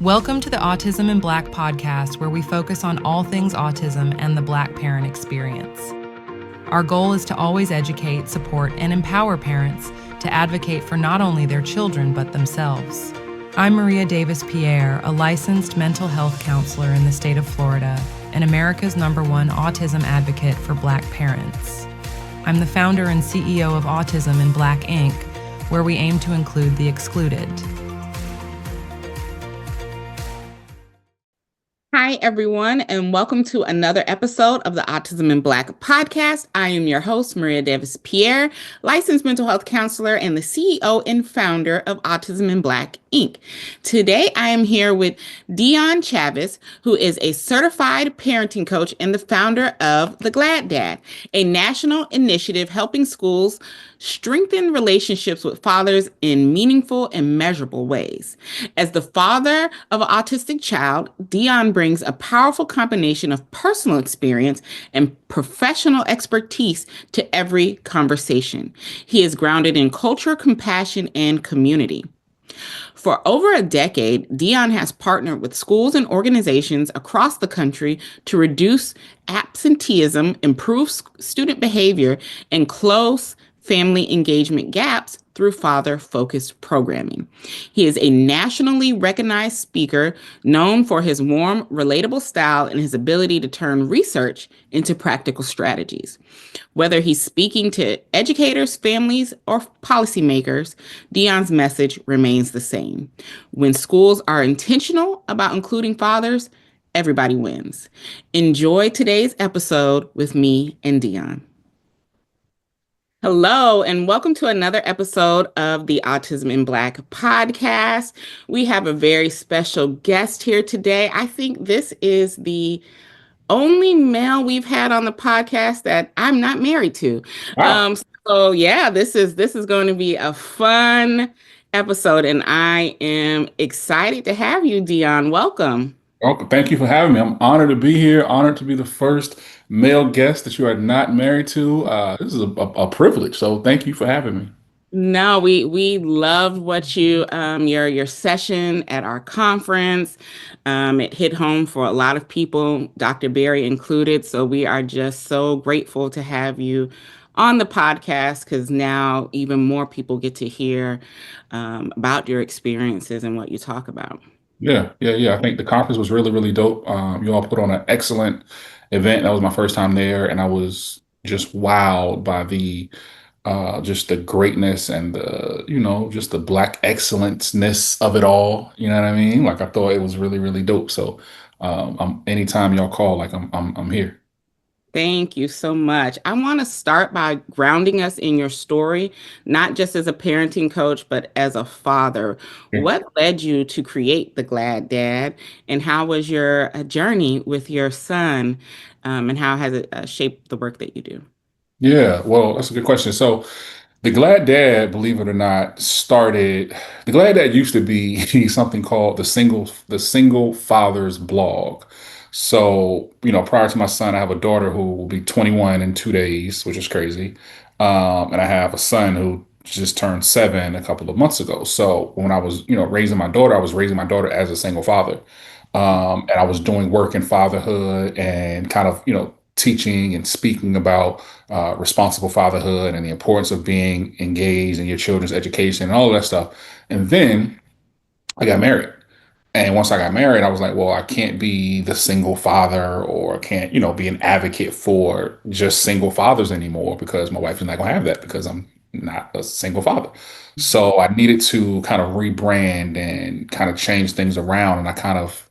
Welcome to the Autism in Black podcast, where we focus on all things autism and the Black parent experience. Our goal is to always educate, support, and empower parents to advocate for not only their children, but themselves. I'm Maria Davis-Pierre, a licensed mental health counselor in the state of Florida and America's #1 autism advocate for Black parents. I'm the founder and CEO of Autism in Black Inc., where we aim to include the excluded. Hi, everyone, and welcome to another episode of the Autism in Black podcast. I am your host, Maria Davis-Pierre, licensed mental health counselor and the CEO and founder of Autism in Black, Inc. Today, I am here with Dion Chavis, who is a certified parenting coach and the founder of The Glad Dad, a national initiative helping schools strengthen relationships with fathers in meaningful and measurable ways. As the father of an autistic child, Dion brings a powerful combination of personal experience and professional expertise to every conversation. He is grounded in culture, compassion, and community. For over a decade, Dion has partnered with schools and organizations across the country to reduce absenteeism, improve student behavior, and close family engagement gaps through father-focused programming. He is a nationally recognized speaker known for his warm, relatable style and his ability to turn research into practical strategies. Whether he's speaking to educators, families, or policymakers, Dion's message remains the same. When schools are intentional about including fathers, everybody wins. Enjoy today's episode with me and Dion. Hello, and welcome to another episode of the Autism in Black podcast. We have a very special guest here today. I think this is the only male we've had on the podcast that I'm not married to. Wow. This is going to be a fun episode, and I am excited to have you, Dion. Welcome. Welcome. Thank you for having me. I'm honored to be here, honored to be the first male guest that you are not married to. This is a privilege, so thank you for having me. No, we loved what your session at our conference. It hit home for a lot of people, Dr. Barry included. So we are just so grateful to have you on the podcast, because now even more people get to hear about your experiences and what you talk about. Yeah. I think the conference was really, really dope. You all put on an excellent event. That was my first time there, and I was just wowed by the just the greatness and just the Black excellence-ness of it all. You know what I mean? Like, I thought it was really, really dope. So anytime y'all call, like, I'm here. Thank you so much. I want to start by grounding us in your story, not just as a parenting coach, but as a father. Yeah. What led you to create The Glad Dad, and how was your journey with your son, and how has it shaped the work that you do? Yeah, well, that's a good question. So the Glad Dad, believe it or not, the Glad Dad used to be something called the Single Father's Blog. So, prior to my son, I have a daughter who will be 21 in 2 days, which is crazy. And I have a son who just turned 7 a couple of months ago. So when I was, raising my daughter, I was raising my daughter as a single father. And I was doing work in fatherhood and kind of, teaching and speaking about responsible fatherhood and the importance of being engaged in your children's education and all of that stuff. And then I got married. And once I got married, I was like, well, I can't be the single father, or I can't, be an advocate for just single fathers anymore, because my wife is not going to have that, because I'm not a single father. So I needed to kind of rebrand and kind of change things around. And I kind of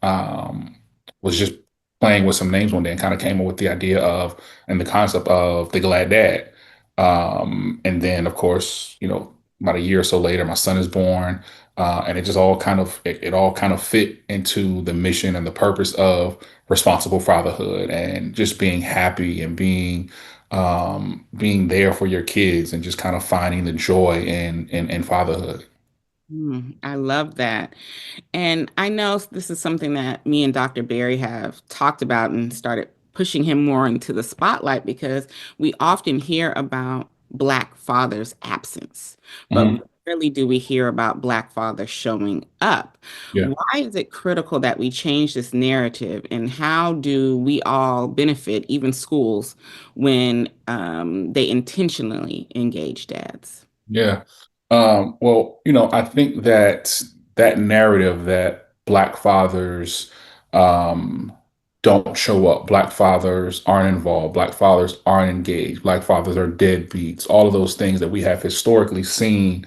was just playing with some names one day and kind of came up with the idea of and the concept of the Glad Dad. And then, of course, about a year or so later, my son is born. And it just all kind of it all kind of fit into the mission and the purpose of responsible fatherhood, and just being happy and being there for your kids, and just kind of finding the joy in fatherhood. I love that. And I know this is something that me and Dr. Barry have talked about and started pushing him more into the spotlight, because we often hear about Black fathers' absence. But Mhm. rarely do we hear about Black fathers showing up. Yeah. Why is it critical that we change this narrative, and how do we all benefit, even schools, when they intentionally engage dads? Yeah. Well, I think that that narrative that Black fathers um, don't show up, Black fathers aren't involved, Black fathers aren't engaged, Black fathers are deadbeats, all of those things that we have historically seen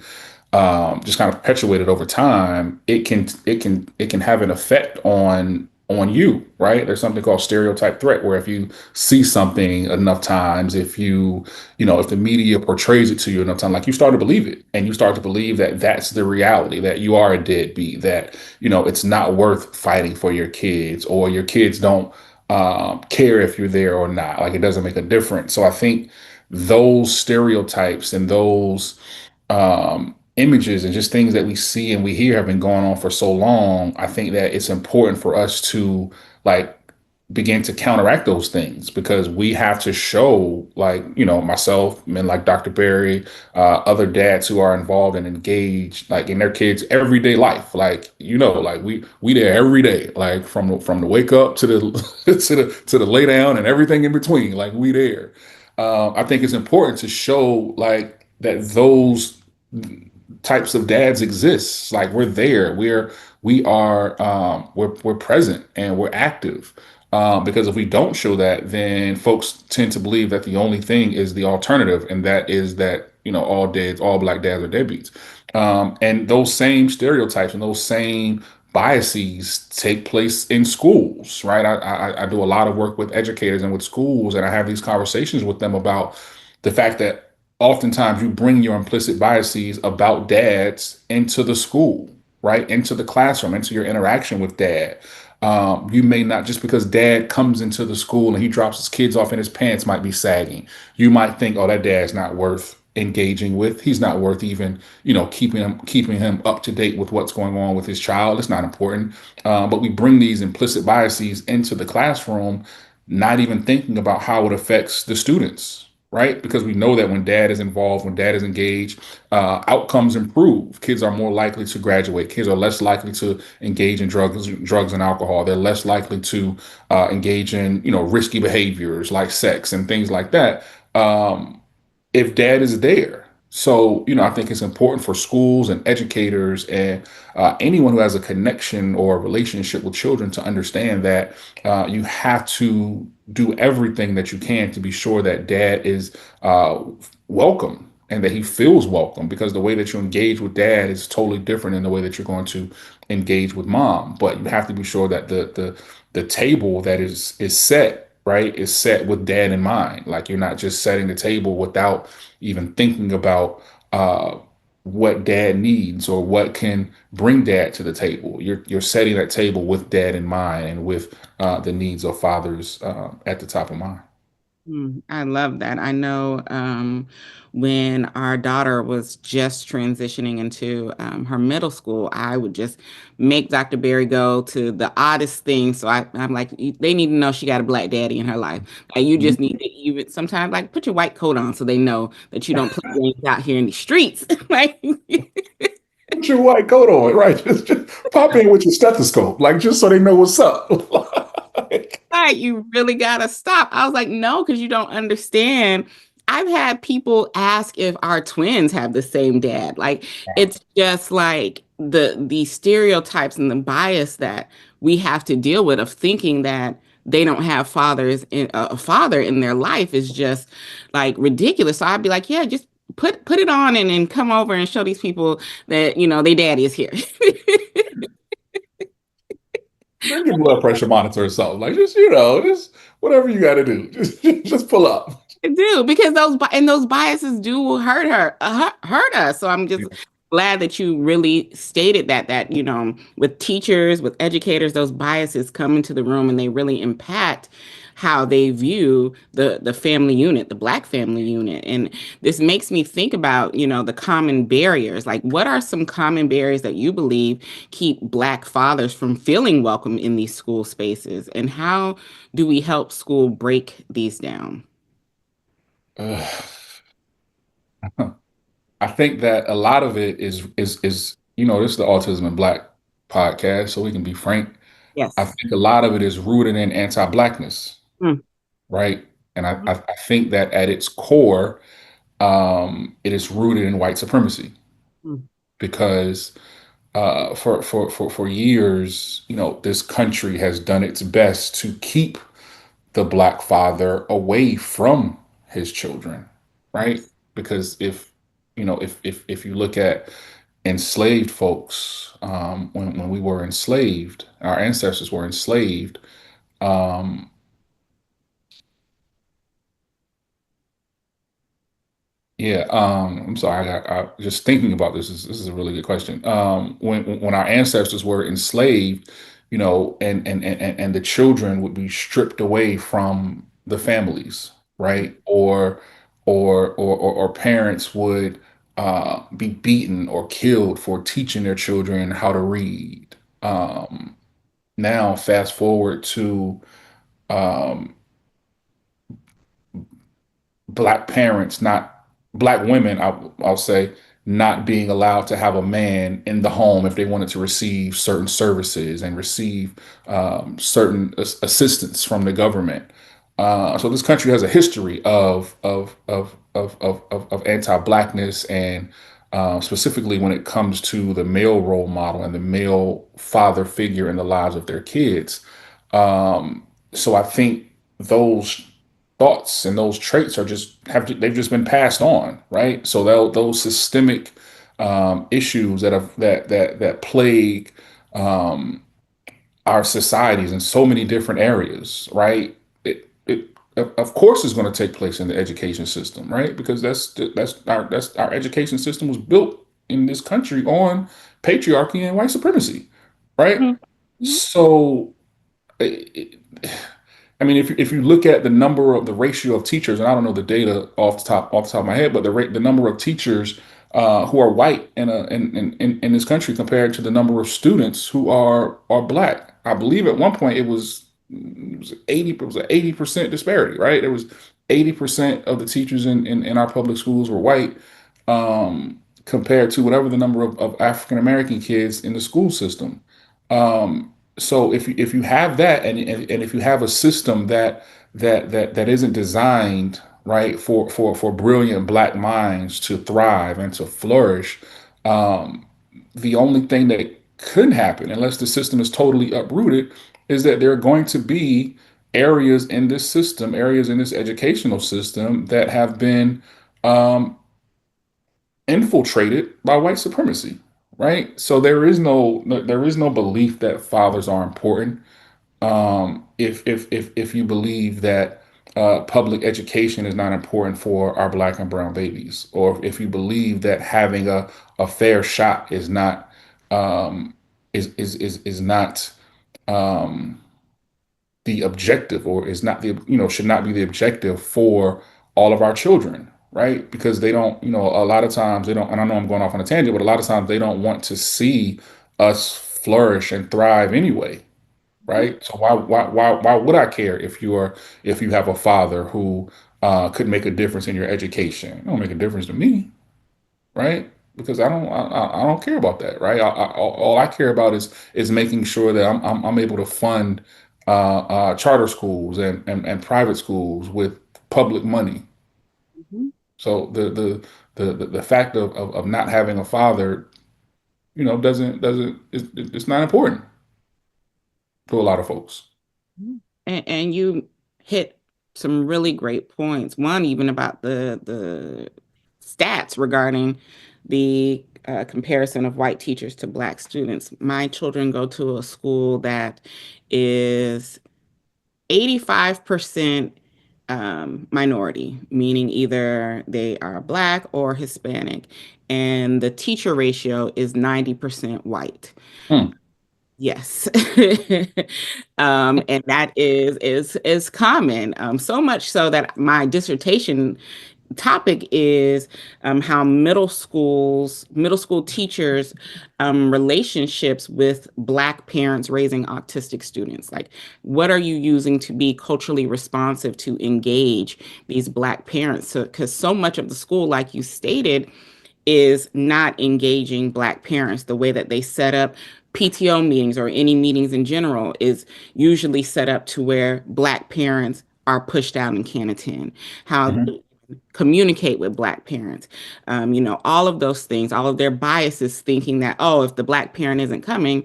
just kind of perpetuated over time, it can have an effect on you, right? There's something called stereotype threat, where if you see something enough times, if the media portrays it to you enough time, like you start to believe it, and you start to believe that that's the reality, that you are a deadbeat, that it's not worth fighting for your kids, or your kids don't care if you're there or not. Like, it doesn't make a difference. So I think those stereotypes and those images and just things that we see and we hear have been going on for so long. I think that it's important for us to like begin to counteract those things, because we have to show, like, myself, men like Dr. Barry, other dads who are involved and engaged like in their kids' everyday life. Like, like we there every day, like from the wake up to the to the lay down and everything in between. Like, we there. I think it's important to show like that those types of dads exist. Like, we're there. We're present and we're active. Because if we don't show that, then folks tend to believe that the only thing is the alternative, and that is that all Black dads are deadbeats. And those same stereotypes and those same biases take place in schools, right? I do a lot of work with educators and with schools, and I have these conversations with them about the fact that oftentimes you bring your implicit biases about dads into the school, right? Into the classroom, into your interaction with dad. You may not, just because dad comes into the school and he drops his kids off and his pants might be sagging, you might think, oh, that dad's not worth engaging with. He's not worth even, keeping him up to date with what's going on with his child. It's not important. But we bring these implicit biases into the classroom, not even thinking about how it affects the students, right? Because we know that when dad is involved, when dad is engaged, outcomes improve. Kids are more likely to graduate. Kids are less likely to engage in drugs and alcohol. They're less likely to engage in, risky behaviors like sex and things like that. If dad is there. So, I think it's important for schools and educators and anyone who has a connection or a relationship with children to understand that you have to do everything that you can to be sure that dad is welcome and that he feels welcome, because the way that you engage with dad is totally different than the way that you're going to engage with mom. But you have to be sure that the table that is set, right, is set with dad in mind. Like, you're not just setting the table without even thinking about what dad needs or what can bring dad to the table. You're setting that table with dad in mind and with the needs of fathers at the top of mind. I love that. I know when our daughter was just transitioning into her middle school, I would just make Dr. Berry go to the oddest thing. So I'm like, they need to know she got a Black daddy in her life. Like, you just need to even sometimes like put your white coat on so they know that you don't play games out here in the streets. Like, Put your white coat on, right? Just pop in with your stethoscope, like, just so they know what's up. Like, right, you really gotta stop. I was like, no, because you don't understand. I've had people ask if our twins have the same dad. Like, it's just like the stereotypes and the bias that we have to deal with, of thinking that they don't have a father in their life, is just like ridiculous. So I'd be like, yeah, just put it on and come over and show these people that their daddy is here. bring your blood pressure monitor or something. Like, just whatever you got to do. Just pull up. I do, because those biases do hurt us. So I'm just glad that you really stated that with teachers, with educators, those biases come into the room and they really impact how they view the family unit, the Black family unit. And this makes me think about the common barriers. Like, what are some common barriers that you believe keep Black fathers from feeling welcome in these school spaces, and how do we help school break these down? Uh, I think that a lot of it is this is the Autism and Black podcast, so we can be frank. I Yes. think a lot of it is rooted in anti-Blackness, Mm, right? And I think that at its core, it is rooted in white supremacy mm, because for years, this country has done its best to keep the Black father away from his children, right? yes. Because if you look at enslaved folks, when we were enslaved, our ancestors were enslaved. Um, Yeah, I'm sorry. I just thinking about this is a really good question. When our ancestors were enslaved, and the children would be stripped away from the families, right? Or parents would be beaten or killed for teaching their children how to read. Now, fast forward to um, black parents, not black women, I'll say, not being allowed to have a man in the home if they wanted to receive certain services and receive certain assistance from the government. So this country has a history of anti-blackness and specifically when it comes to the male role model and the male father figure in the lives of their kids. So I think those thoughts and those traits they've just been passed on, right? So those systemic issues that plague um, our societies in so many different areas, right? It of course is going to take place in the education system, right? Because that's our education system was built in this country on patriarchy and white supremacy, right? Mhm, mhm, So it, I mean, if you look at the ratio of teachers, and I don't know the data off the top of my head, but the number of teachers who are white in this country compared to the number of students who are black, I believe at one point it was an 80% disparity, right? There was 80% of the teachers in our public schools were white, compared to whatever the number of African American kids in the school system. So if you have that and if you have a system that isn't designed right for brilliant black minds to thrive and to flourish, um, the only thing that could happen, unless the system is totally uprooted, is that there are going to be areas in this educational system that have been um, infiltrated by white supremacy, right? So there is no belief that fathers are important. If you believe that public education is not important for our black and brown babies, or if you believe that having a fair shot um, is not um, the objective, or is not the should not be the objective for all of our children, right? Because they don't, a lot of times they don't, and I know I'm going off on a tangent, but a lot of times they don't want to see us flourish and thrive anyway, right? So why would I care if you have a father who could make a difference in your education? It don't make a difference to me, right? Because I don't care about that, right? All I care about is making sure that I'm able to fund charter schools and private schools with public money. mhm, So the fact of not having a father, doesn't it's not important to a lot of folks. mhm. And you hit some really great points. One, even about the stats regarding the comparison of white teachers to black students. My children go to a school that is 85% minority, meaning either they are Black or Hispanic, and the teacher ratio is 90% white. Hmm. Yes. And that is common. So much so that my dissertation topic is how middle school teachers relationships with Black parents raising autistic students. Like, what are you using to be culturally responsive to engage these Black parents? Because so much of the school, like you stated, is not engaging Black parents. The way that they set up PTO meetings or any meetings in general is usually set up to where Black parents are pushed out and can't attend. How Hmm. they communicate with Black parents, all of those things, all of their biases, thinking that, oh, if the Black parent isn't coming,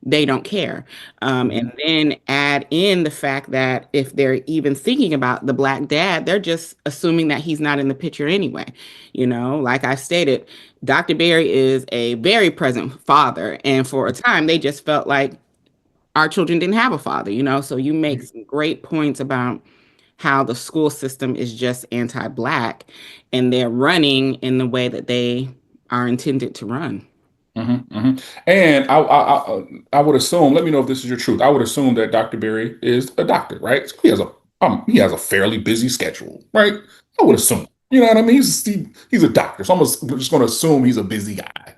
they don't care. Hmm. And then add in the fact that if they're even thinking about the Black dad, they're just assuming that he's not in the picture anyway. Like I stated, Dr. Berry is a very present father. And for a time, they just felt like our children didn't have a father. So you make some great points about how the school system is just anti-Black and they're running in the way that they are intended to run. Hmm. Hmm. And I would assume, let me know if this is your truth. I would assume that Dr. Berry is a doctor, right? So he has a fairly busy schedule, right? I would assume. You know what I mean? He's a doctor, so I'm just going to assume he's a busy guy.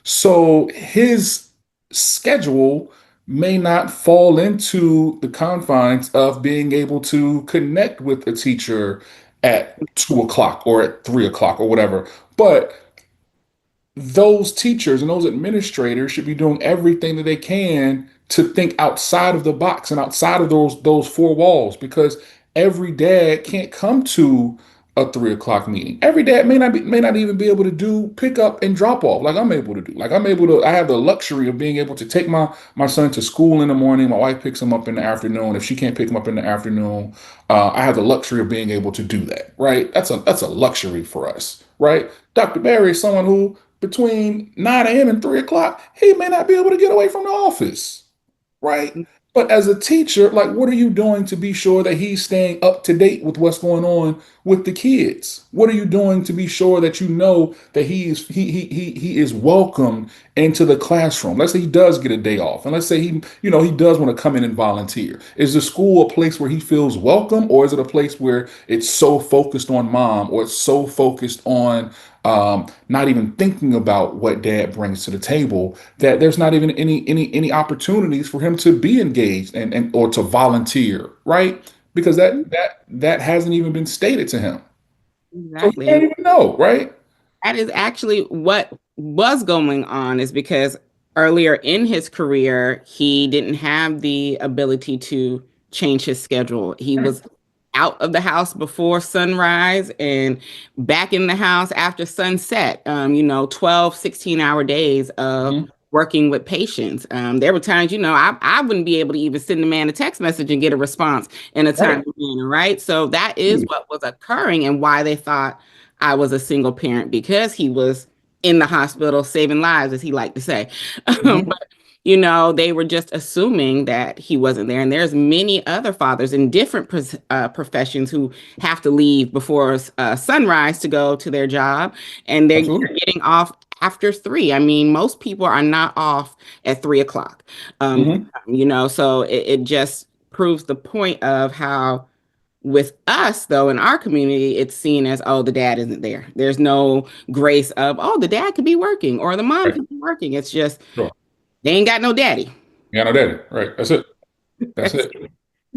So his schedule may not fall into the confines of being able to connect with a teacher at 2 o'clock or at 3 o'clock or whatever. But those teachers and those administrators should be doing everything that they can to think outside of the box and outside of those four walls, because every dad can't come to a 3 o'clock meeting. Every dad may not even be able to do pick up and drop off like I'm able to do. Like I have the luxury of being able to take my son to school in the morning. My wife picks him up in the afternoon. If she can't pick him up in the afternoon, I have the luxury of being able to do that. Right? That's a luxury for us. Right? Dr. Barry is someone who between 9 a.m. and 3 o'clock, he may not be able to get away from the office, right? But as a teacher, like, what are you doing to be sure that he's staying up to date with what's going on with the kids? What are you doing to be sure that you know that he is welcome into the classroom? Let's say he does get a day off, and let's say he does want to come in and volunteer. Is the school a place where he feels welcome, or is it a place where it's so focused on mom, or it's so focused on not even thinking about what dad brings to the table, that there's not even any opportunities for him to be engaged and or to volunteer, right? Because that hasn't even been stated to him, so he Exactly. can't And even know, right? that is actually what was going on, is because earlier in his career, he didn't have the ability to change his schedule. He was out of the house before sunrise and back in the house after sunset. 12, 16-hour days of Mhm. working with patients. There were times, I wouldn't be able to even send a man a text message and get a response in a Right. timely manner, right? So that is what was occurring and why they thought I was a single parent, because he was in the hospital saving lives, as he liked to say. Mhm. But they were just assuming that he wasn't there. And there's many other fathers in different professions who have to leave before sunrise to go to their job, and they're Absolutely. getting off after 3. I mean, most people are not off at 3 o'clock. Hmm. So it just proves the point of how with us, though, in our community, it's seen as, oh, the dad isn't there. There's no grace of, oh, the dad could be working or the mom Right. could be working. It's just, Sure. they ain't got no daddy. Yeah, no daddy. Right. That's it. That's That's it.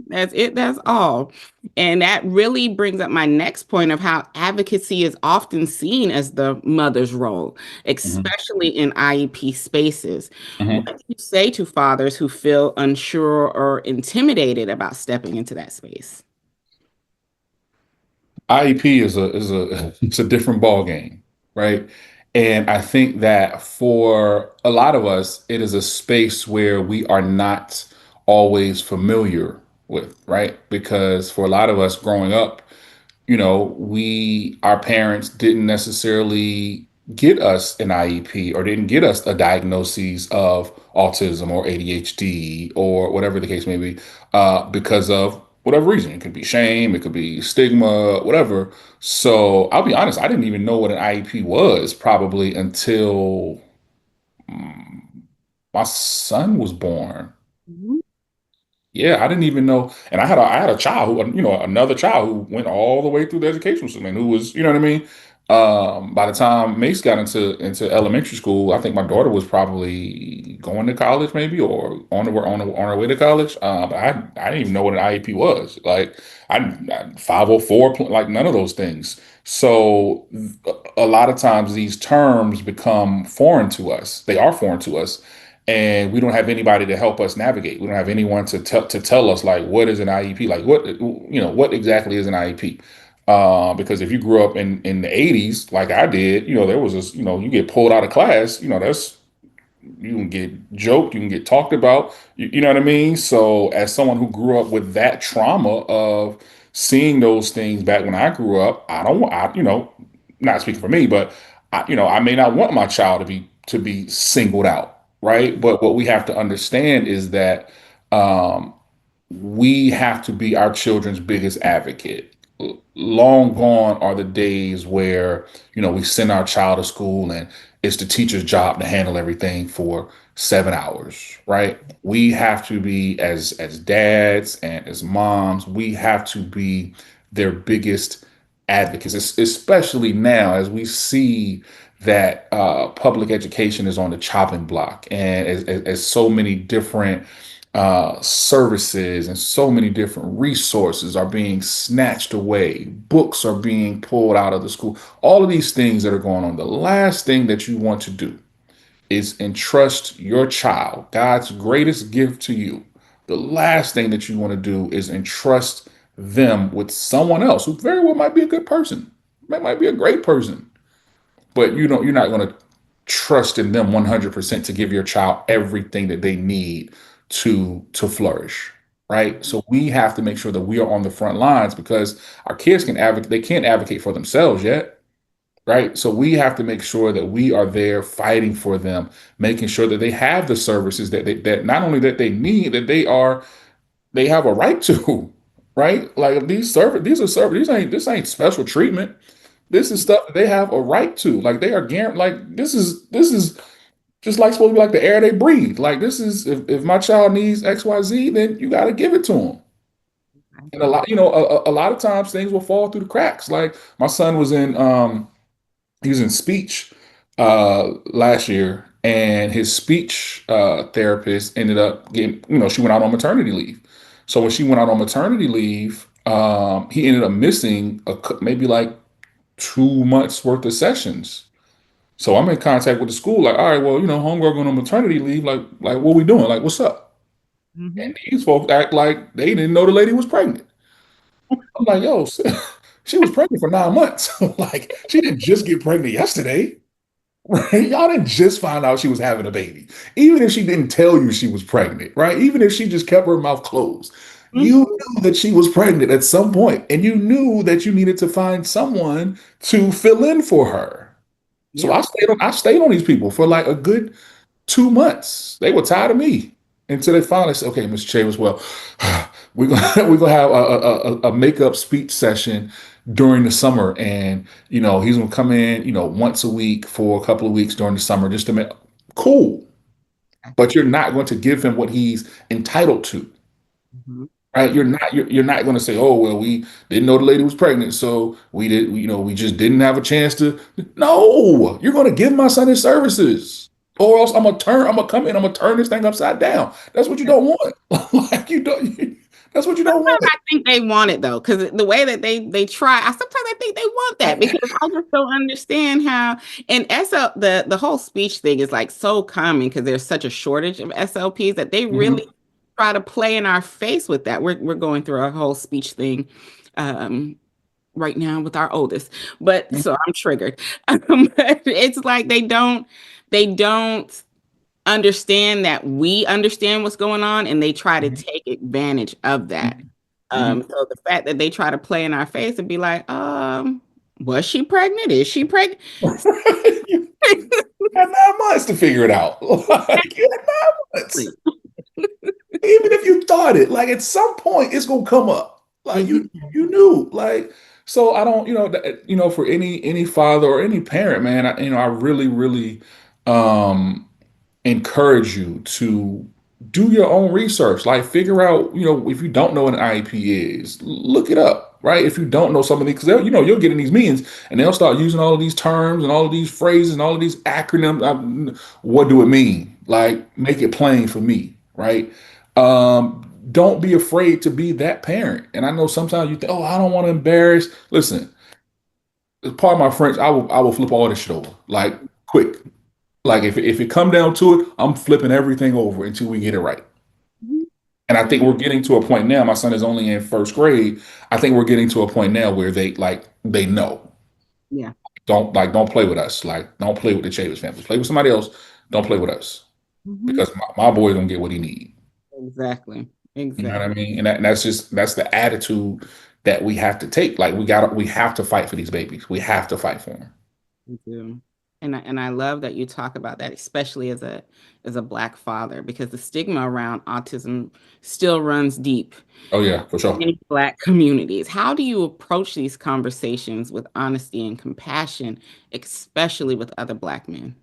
that's it. That's all. And that really brings up my next point of how advocacy is often seen as the mother's role, Hmm. especially in IEP spaces. What Hmm. do you say to fathers who feel unsure or intimidated about stepping into that space? IEP is a it's a different ball game, right? And I think that for a lot of us, it is a space where we are not always familiar with, right? Because for a lot of us growing up, our parents didn't necessarily get us an IEP or didn't get us a diagnosis of autism or ADHD or whatever the case may be, because of whatever reason. It could be shame, it could be stigma, whatever. So I'll be honest, I didn't even know what an IEP was probably until my son was born. Yeah, I didn't even know. And I had a child who, another child who went all the way through the educational system and who was, you know what I mean? By the time Mace got into elementary school, I think my daughter was probably going to college maybe or on her way to college. But I didn't even know what an IEP was. Like I 504, like none of those things. So a lot of times these terms become foreign to us. They are foreign to us, and we don't have anybody to help us navigate. We don't have anyone to tell us like what is an IEP, like what exactly is an IEP. Because if you grew up in the 80s, like I did, there was this, you get pulled out of class, that's you can get joked, you can get talked about, you know what I mean? So as someone who grew up with that trauma of seeing those things back when I grew up, I don't want, not speaking for me, but I may not want my child to be singled out, right? But what we have to understand is that um, we have to be our children's biggest advocate. Long gone are the days where, we send our child to school and it's the teacher's job to handle everything for 7 hours, right? We have to be as dads and as moms, we have to be their biggest advocates, especially now as we see that public education is on the chopping block and as so many different services and so many different resources are being snatched away. Books are being pulled out of the school. All of these things that are going on. The last thing that you want to do is entrust your child, God's greatest gift to you. The last thing that you want to do is entrust them with someone else who very well might be a good person, might be a great person, but you're not going to trust in them 100% to give your child everything that they need to flourish, right? So we have to make sure that we are on the front lines because our kids can advocate, they can't advocate for themselves yet, right? So we have to make sure that we are there fighting for them, making sure that they have the services that not only that they need, that they have a right to, right? Like these are services, this ain't special treatment. This is stuff that they have a right to. Like they are guaranteed. Like this is just like supposed to be like the air they breathe. Like this is if my child needs XYZ, then you got to give it to them. And a lot of times things will fall through the cracks. Like my son was in speech last year, and his speech therapist ended up getting, she went out on maternity leave. So when she went out on maternity leave, he ended up missing maybe like 2 months worth of sessions. So I'm in contact with the school, like, all right, well, homegirl going on maternity leave, like what we doing? Like, what's up? Mm-hmm. And these folks act like they didn't know the lady was pregnant. I'm like, yo, she was pregnant for 9 months. Like, she didn't just get pregnant yesterday, right? Y'all didn't just find out she was having a baby. Even if she didn't tell you she was pregnant, right? Even if she just kept her mouth closed, you knew that she was pregnant at some point, and you knew that you needed to find someone to fill in for her. So Yep. I stayed on these people for like a good 2 months. They were tired of me until they finally said, "Okay, Mr. Chavis, well, we're gonna have a makeup speech session during the summer, and he's gonna come in, once a week for a couple of weeks during the summer just to make cool. But you're not going to give him what he's entitled to." Mhm. Right, you're not going to say, "Oh well, we didn't know the lady was pregnant, so we just didn't have a chance to." No, you're going to give my son his services, or else I'm gonna come in, I'm gonna turn this thing upside down. That's what you don't want. Like you don't. That's what you don't Sometimes want. I think they want it though, because the way that they try, sometimes I think they want that because I just don't understand how. And SL the whole speech thing is like so common because there's such a shortage of SLPs that they Mhm. really try to play in our face with that. We're going through a whole speech thing um, right now with our oldest, but so I'm triggered. But it's like they don't understand that we understand what's going on and they try to Mhm. take advantage of that. Mhm. Mhm. So the fact that they try to play in our face and be like, was she pregnant? Is she pregnant? You had 9 months to figure it out. Like you had 9 months. Even if you thought it, like at some point it's gonna come up. Like you Mhm. you knew. Like so I don't, for any father or any parent, man, I really, really encourage you to do your own research. Like figure out, if you don't know what an IEP is, look it up, right? If you don't know some of these, because you'll get in these meetings and they'll start using all of these terms and all of these phrases and all of these acronyms. What do it mean? Like make it plain for me, right? Don't be afraid to be that parent. And I know sometimes you think, oh, I don't want to embarrass. Listen, as part of my French, I will flip all this shit over like quick. Like if it come down to it, I'm flipping everything over until we get it right. Mhm. And I think we're getting to a point now. My son is only in first grade. I think we're getting to a point now where they know. Yeah. Don't play with us. Like don't play with the Chavis family. Play with somebody else. Don't play with us Mhm. because my boy don't get what he need. Exactly. You know what I Exactly. mean? And that's the attitude that we have to take. Like we have to fight for these babies. We have to fight for them. We do. And I love that you talk about that, especially as a Black father, because the stigma around autism still runs deep Oh yeah, for in sure. many Black communities. How do you approach these conversations with honesty and compassion, especially with other Black men?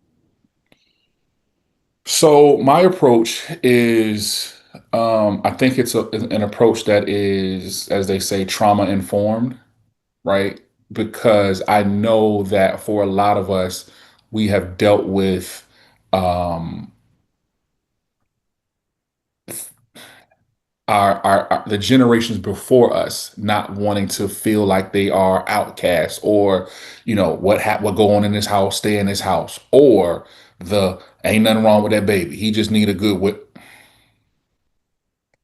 So my approach is, I think it's an approach that is, as they say, trauma informed, right? Because I know that for a lot of us, we have dealt with um, the generations before us not wanting to feel like they are outcasts, or what go on in this house, stay in this house, or the ain't nothing wrong with that baby. He just need a good whip.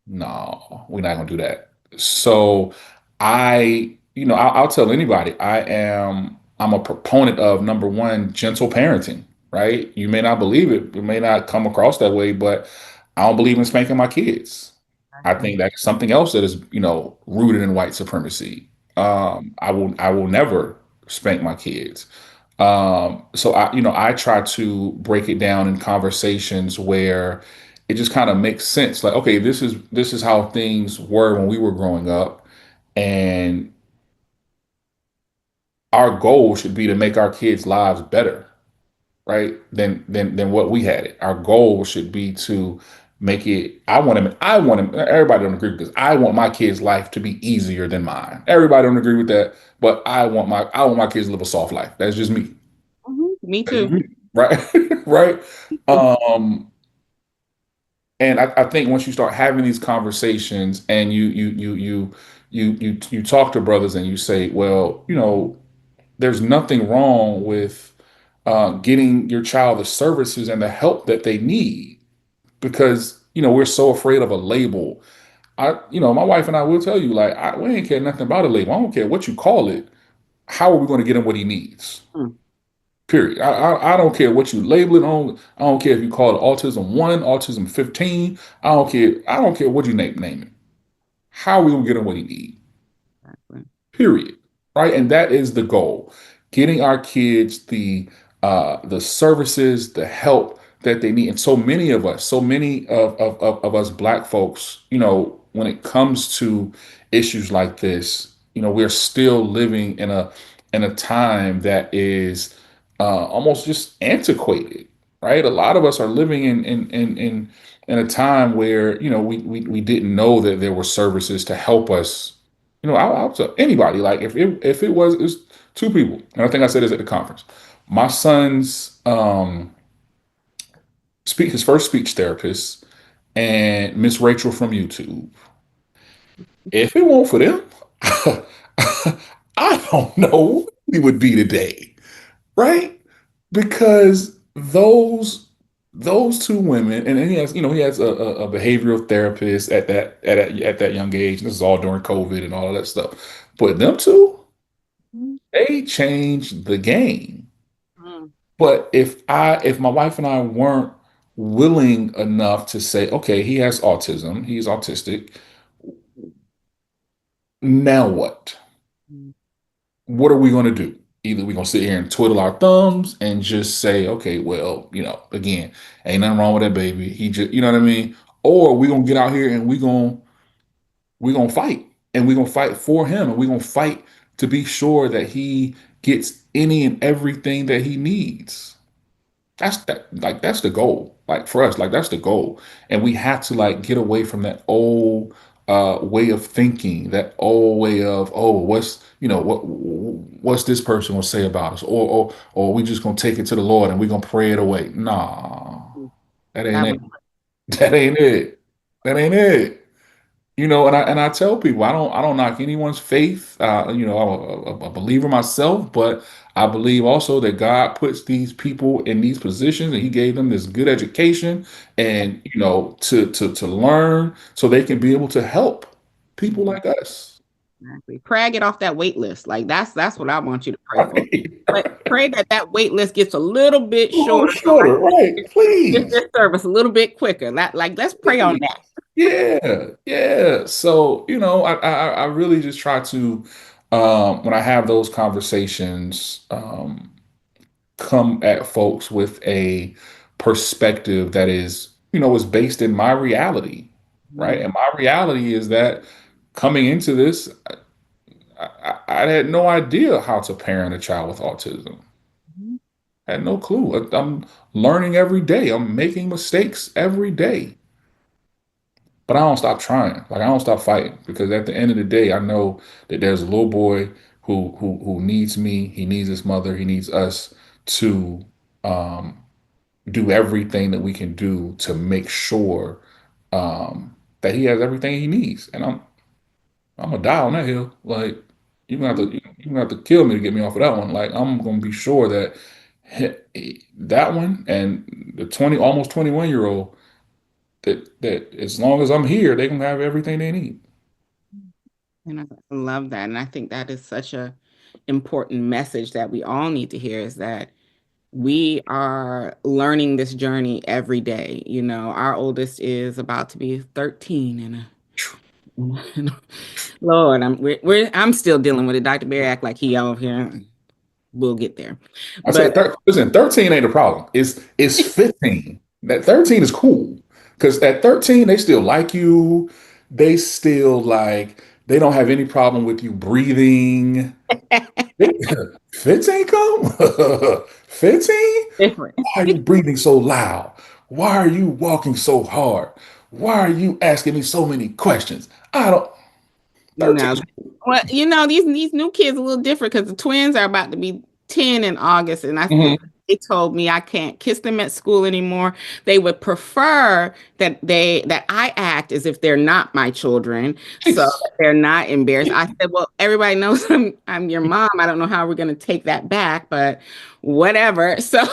No, we're not gonna do that. So I'll tell anybody, I'm a proponent of number one, gentle parenting, right? You may not believe it, it may not come across that way, but I don't believe in spanking my kids. I think that's something else that is, rooted in white supremacy. I will never spank my kids. So I try to break it down in conversations where it just kind of makes sense. Like, okay, this is how things were when we were growing up, and our goal should be to make our kids' lives better, right? Than what we had it. Our goal should be to make it. I want him. Everybody don't agree with this. I want my kids' life to be easier than mine. Everybody don't agree with that, but I want my kids to live a soft life. That's just me. Me That's just too. me. Right, right. Um, and I think once you start having these conversations and you talk to brothers and you say, well, there's nothing wrong with getting your child the services and the help that they need, because we're so afraid of a label. My wife and I will tell you, like, we ain't care nothing about a label. I don't care what you call it. How are we going to get him what he needs? Mm. Period. I don't care what you label it on. I don't care if you call it autism 1, autism 15. I don't care what you name it. How are we gonna get him what he needs? Exactly. Period. Right, and that is the goal: getting our kids the services, the help that they need. And so many of us Black folks, when it comes to issues like this, we're still living in a time that is almost just antiquated. Right, a lot of us are living in a time where we didn't know that there were services to help us. I'll tell anybody, like if it was two people, and I think I said this at the conference. My son's his first speech therapist and Miss Rachel from YouTube. If it weren't for them, I don't know where we would be today, right? Because those two women, and then he has a behavioral therapist at that young age. This is all during COVID and all of that stuff. But them two, Mhm. they changed the game. Mm. But if my wife and I weren't willing enough to say, okay, he has autism, he's autistic, now what? Mm. What are we going to do? Either we're going to sit here and twiddle our thumbs and just say, okay, well, again, ain't nothing wrong with that baby. He just, you know what I mean? Or we're going to get out here and we're going to fight, and we're going to fight for him, and we're going to fight to be sure that he gets any and everything that he needs. that's the goal. Like for us, like that's the goal. And we have to like get away from that old way of thinking, that old way of, oh, what's this person will say about us? Or we just gonna take it to the Lord and we're gonna pray it away. Nah, that ain't That it. was That ain't it. That ain't it. And I tell people I don't knock anyone's faith. I'm a believer myself, but I believe also that God puts these people in these positions, and He gave them this good education, and to learn so they can be able to help people like us. exactly. Pray I get off that wait list. Like that's what I want you to pray for. Right. But pray that that wait list gets a little bit A little shorter, so I shorter, right? can get Please. this service a little bit quicker. Like let's pray on that. Yeah, yeah. So, I really just try to, when I have those conversations, come at folks with a perspective that is based in my reality, right? Mhm. And my reality is that coming into this, I had no idea how to parent a child with autism. I had no clue. I'm learning every day. I'm making mistakes every day. But I don't stop trying. Like I don't stop fighting because at the end of the day, I know that there's a little boy who needs me. He needs his mother. He needs us to um, do everything that we can do to make sure that he has everything he needs. And I'm gonna die on that hill. Like you gonna have to kill me to get me off of that one. Like I'm gonna be sure that that one and the 21 year old that as long as I'm here, they gonna have everything they need. And I love that. And I think that is such a important message that we all need to hear is that we are learning this journey every day. You know, our oldest is about to be 13 and Lord, I'm still dealing with it. Dr. Barry act like he over here. We'll get there. I said, But listen, 13 ain't a problem. It's 15. That 13 is cool because at 13 they still like you. They still they don't have any problem with you breathing. 15 come? 15? different. Why are you breathing so loud? Why are you walking so hard? Why are you asking me so many questions? I don't. No. 13. Well, you know, these new kids are a little different because the twins are about to be 10 in August, and they told me I can't kiss them at school anymore. They would prefer that I act as if they're not my children, so that they're not embarrassed. I said, well, everybody knows I'm your mom. I don't know how we're gonna take that back, but whatever. So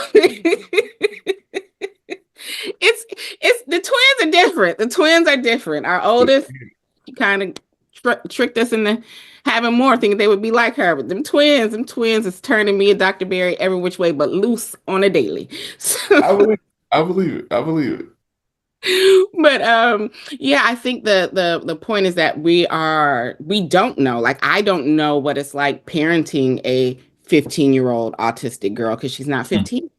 it's the twins are different. The twins are different. Our oldest kind of tricked us into having more, thinking they would be like her. But them twins is turning me and Dr. Barry every which way but loose on a daily. So, I believe. I believe it. I believe it. but yeah, I think the point is that we don't know. Like I don't know what it's like parenting a 15-year-old autistic girl because she's not 15.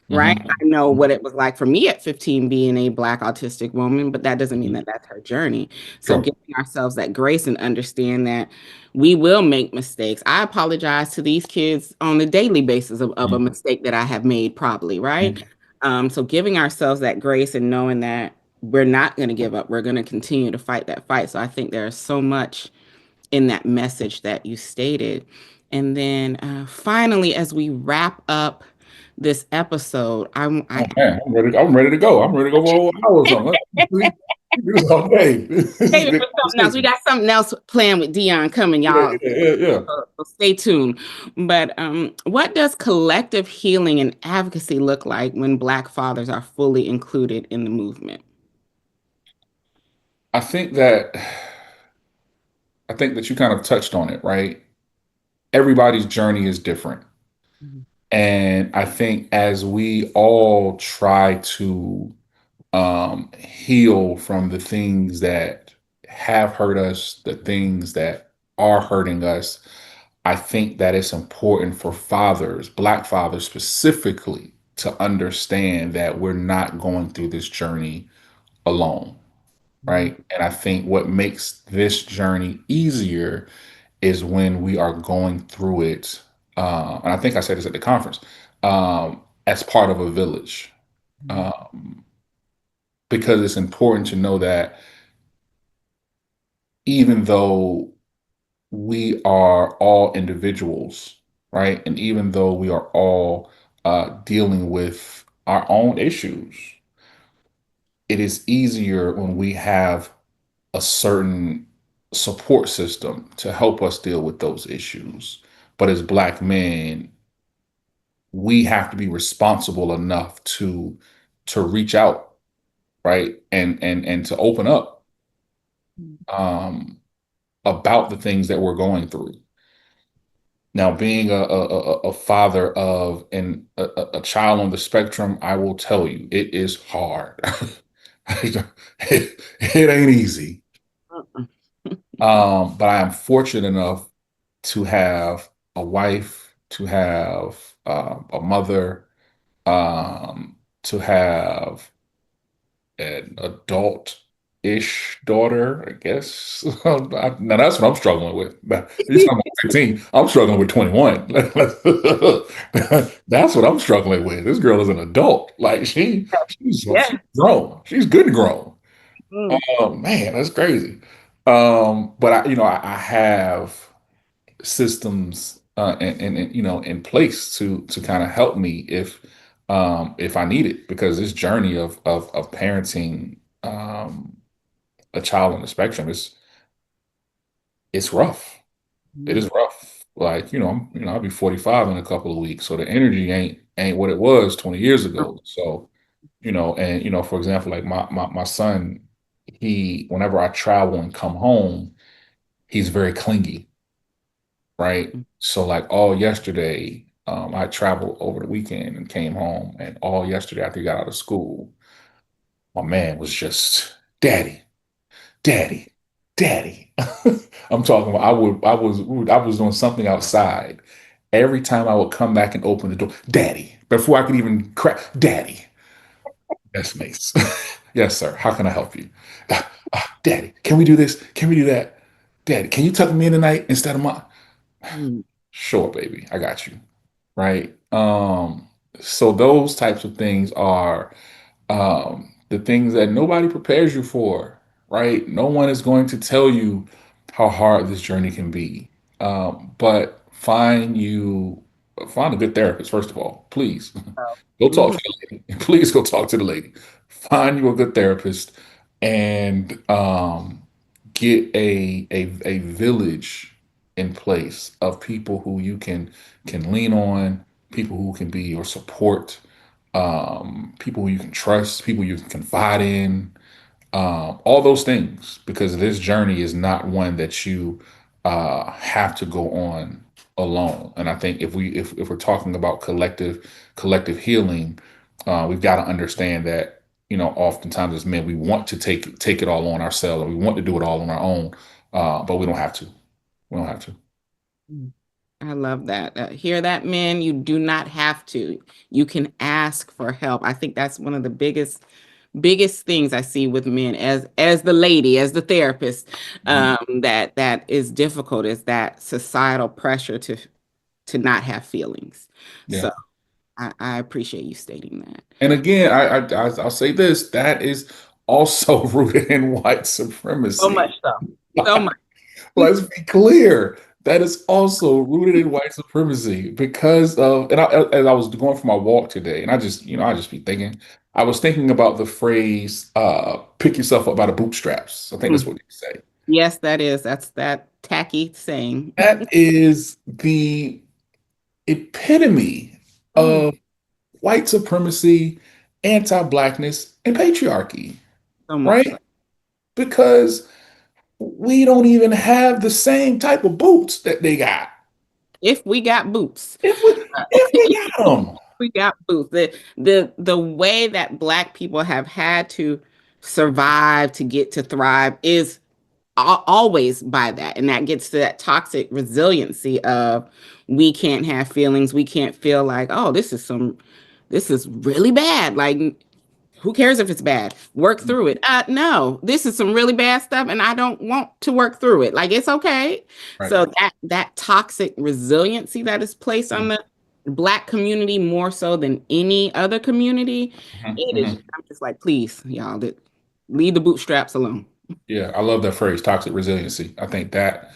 Right. Mm-hmm. I know what it was like for me at 15 being a Black autistic woman, but that doesn't mean that that's her journey. So Sure. giving ourselves that grace and understand that we will make mistakes. I apologize to these kids on a daily basis of a mistake that I have made, probably. Right. Mhm. So giving ourselves that grace and knowing that we're not going to give up, we're going to continue to fight that fight. So I think there's so much in that message that you stated. And then finally, as we wrap up this episode, Oh man, I'm ready. I'm ready to go. I'm ready to go for a whole hour or something. We do this all day. This is a saving good for something else. We conversation. got something else planned with Dion coming, Yeah, y'all. yeah, yeah, yeah. So stay tuned. But what does collective healing and advocacy look like when Black fathers are fully included in the movement? I think that I think that you kind of touched on it, right? Everybody's journey is different. Mhm. And I think as we all try to heal from the things that have hurt us, the things that are hurting us, I think that it's important for fathers, Black fathers specifically, to understand that we're not going through this journey alone, right? And I think what makes this journey easier is when we are going through it. And I think I said this at the conference. as part of a village. Because it's important to know that even though we are all individuals, right? And even though we are all dealing with our own issues, it is easier when we have a certain support system to help us deal with those issues. But as Black men, we have to be responsible enough to reach out, right? And to open up um, about the things that we're going through. Now, being a father of a child on the spectrum, I will tell you, it is hard. It ain't easy. But I am fortunate enough to have a wife, to have a mother, to have an adult-ish daughter, I guess. Now that's what I'm struggling with. You're talking about 15. I'm struggling with 21. That's what I'm struggling with. This girl is an adult. Like she's Yeah. grown. She's good and grown. Mm. Oh man, that's crazy. But I have systems in place to kind of help me if I need it, because this journey of parenting a child on the spectrum is it's rough. It is rough. Like, I'll be 45 in a couple of weeks, so the energy ain't what it was 20 years ago. So, for example, like my son, he whenever I travel and come home, he's very clingy, right? So like all yesterday, I traveled over the weekend and came home, and all yesterday after he got out of school, my man was just daddy, daddy, daddy. I'm talking about I was doing something outside. Every time I would come back and open the door, daddy, before I could even crack, daddy. Yes, Mace. Yes, sir. How can I help you? Daddy, can we do this? Can we do that? Daddy, can you tuck me in tonight instead of mom? Mm. Sure, baby. I got you. Right. So those types of things are the things that nobody prepares you for, right? No one is going to tell you how hard this journey can be. But find a good therapist, first of all, please. Go talk Mhm. to the lady. Please go talk to the lady. Find you a good therapist and get a village in place of people who you can lean on, people who can be your support, people who you can trust, people you can confide in, all those things, because this journey is not one that you have to go on alone. And I think if we're talking about collective healing, we've got to understand that oftentimes as men we want to take it all on ourselves, and we want to do it all on our own, but we don't have to. We don't have to. I love that. Hear that, men? You do not have to. You can ask for help. I think that's one of the biggest things I see with men as the lady, as the therapist, that is difficult, is that societal pressure to not have feelings. Yeah. So I appreciate you stating that. And again, I'll say this: that is also rooted in white So much supremacy. so. So much. Let's be clear. That is also rooted in white supremacy because of, and as I was going for my walk today, and I just be thinking, I was thinking about the phrase, pick yourself up by the bootstraps. I think that's what you say. Yes, that's that tacky saying. That is the epitome Mm, of white supremacy, anti-blackness, and patriarchy, so much so. right? Because we don't even have the same type of boots that they got. If we got boots. If we got them. We got boots. The way that Black people have had to survive to get to thrive is always by that, and that gets to that toxic resiliency of we can't have feelings. We can't feel like, oh, this is really bad. Like, who cares if it's bad? Work through it. No, this is some really bad stuff, and I don't want to work through it. Like, it's okay. Right. So that toxic resiliency that is placed on Black community more so than any other community. It is, Mhm. I'm just like, please, y'all, leave the bootstraps alone. Yeah, I love that phrase, toxic resiliency. I think that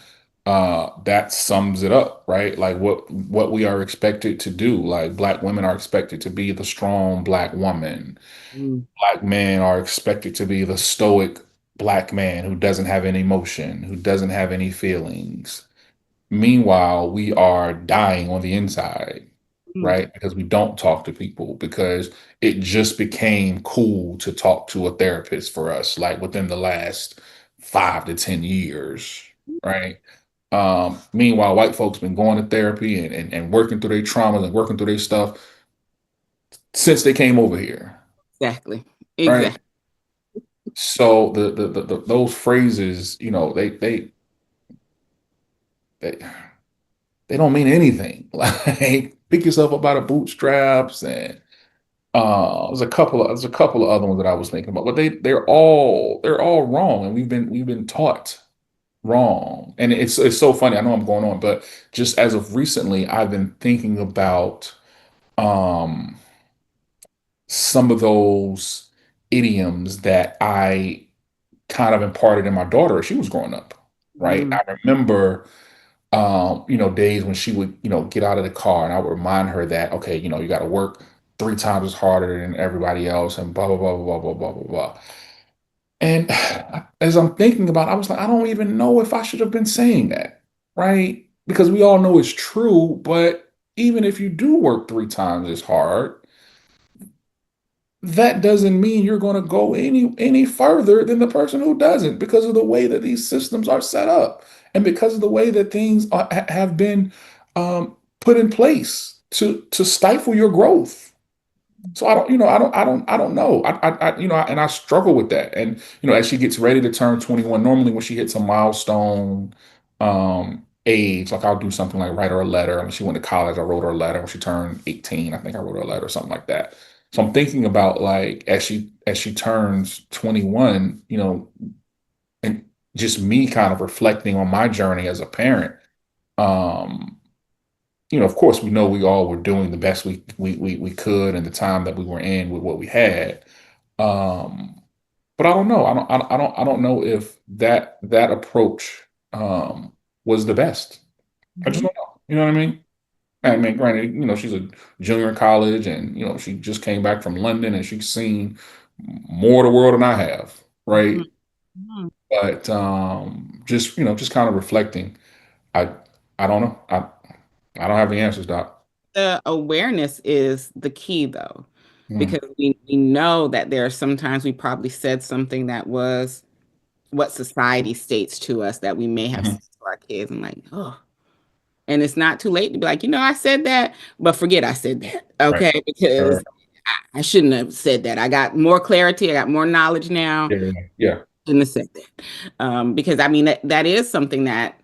that sums it up, right? Like what we are expected to do. Like Black women are expected to be the strong Black woman. Mm, Black men are expected to be the stoic Black man who doesn't have any emotion, who doesn't have any feelings. Meanwhile, we are dying on the inside, mm, right? Because we don't talk to people because it just became cool to talk to a therapist for us, like within the last 5 to 10 years, right? Meanwhile, white folks been going to therapy and working through their traumas and working through their stuff since they came over here, exactly. right? Exactly. So those phrases, they they don't mean anything. Like pick yourself up by the bootstraps, and there's a couple of other ones that I was thinking about, but they're all wrong, and we've been taught wrong. And it's so funny. I know I'm going on, but just as of recently, I've been thinking about um some of those idioms that I kind of imparted in my daughter as she was growing up. Right. Mm, I remember days when she would, get out of the car and I would remind her that, okay, you got to work 3 times as harder than everybody else and blah, blah, blah, blah, blah, blah, blah, blah. And as I'm thinking about it, I was like, I don't even know if I should have been saying that, right? Because we all know it's true, but even if you do work 3 times as hard, that doesn't mean you're going to go any further than the person who doesn't because of the way that these systems are set up and because of the way that things have been put in place to stifle your growth. So I don't know. And I struggle with that. And as she gets ready to turn 21, normally when she hits a milestone age, like I'll do something like write her a letter. When she went to college, I wrote her a letter. When she turned 18, I think I wrote her a letter or something like that. So I'm thinking about like as she turns 21, and just me kind of reflecting on my journey as a parent. Um, of course, we know we all were doing the best we could in the time that we were in with what we had. Um, but I don't know. I don't know if that approach was the best. I just mhm. don't know. You know what I mean? I mean, granted, she's a junior in college, and she just came back from London, and she's seen more of the world than I have, Mhm. right? Mhm. But just kind of reflecting. I I don't know. I don't have the answers, Doc. The awareness is the key, though, Mm, because we know that there are sometimes we probably said something that was what society states to us that we may have mhm. said to our kids, and like, oh, and it's not too late to be like, I said that, but forget I said that, Right. okay? Right. Because I shouldn't have said that. I got more clarity. I got more knowledge now. Yeah. Yeah. Shouldn't have said that. Because I mean that is something that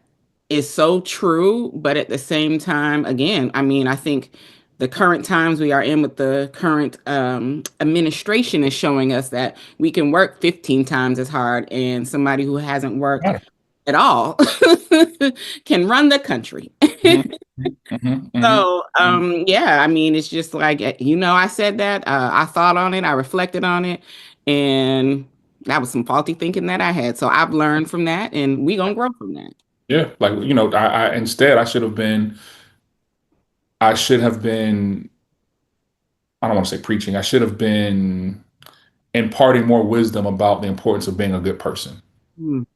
is so true, but at the same time, again, I mean, I think the current times we are in with the current administration is showing us that we can work 15 times as hard, and somebody who hasn't worked Got it. at all can run the country. Mhm, mhm, mhm, mhm, So, mhm. yeah, I mean, it's just like, I said that, I thought on it, I reflected on it, and that was some faulty thinking that I had. So I've learned from that, and we gonna grow from that. Yeah. Like, I instead I should have been, I don't want to say preaching. I should have been imparting more wisdom about the importance of being a good person. Mm,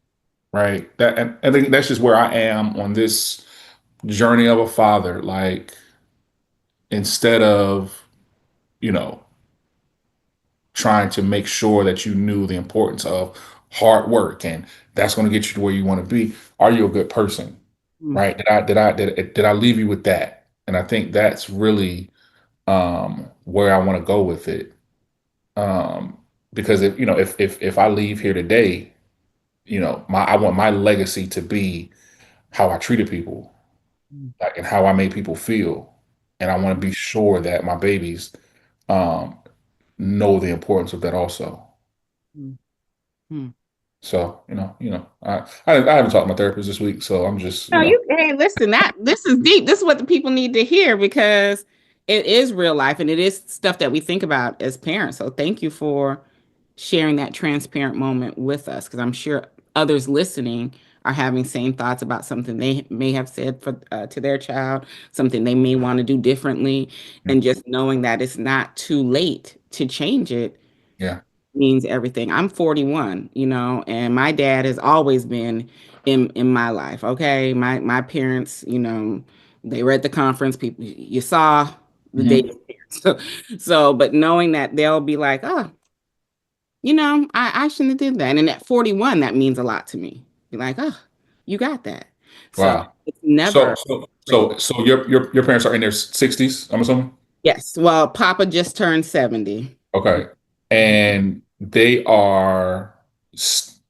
Right. That and I think that's just where I am on this journey of a father. Like instead of, you know, trying to make sure that you knew the importance of hard work and that's going to get you to where you want to be. Are you a good person? mm, Right. Did I leave you with that? And I think that's really where I want to go with it. Um, because if I leave here today, I want my legacy to be how I treated people, mm, like and how I made people feel. And I want to be sure that my babies um know the importance of that also. mm, mm. So, I haven't talked to my therapist this week, so I'm just, No, hey, listen, this is deep. This is what the people need to hear because it is real life, and it is stuff that we think about as parents. So thank you for sharing that transparent moment with us, because I'm sure others listening are having same thoughts about something they may have said for to their child, something they may want to do differently, and just knowing that it's not too late to change it Yeah. means everything. I'm 41, and my dad has always been in my life. Okay, my parents, they were at the conference. People, you saw the day. Hmm. So, but knowing that they'll be like, oh, I shouldn't have did that. And at 41, that means a lot to me. Be like, oh, you got that. So Wow. it's never So late. your parents are in their 60s, I'm assuming? Yes. Well, Papa just turned 70. Okay. And they are s-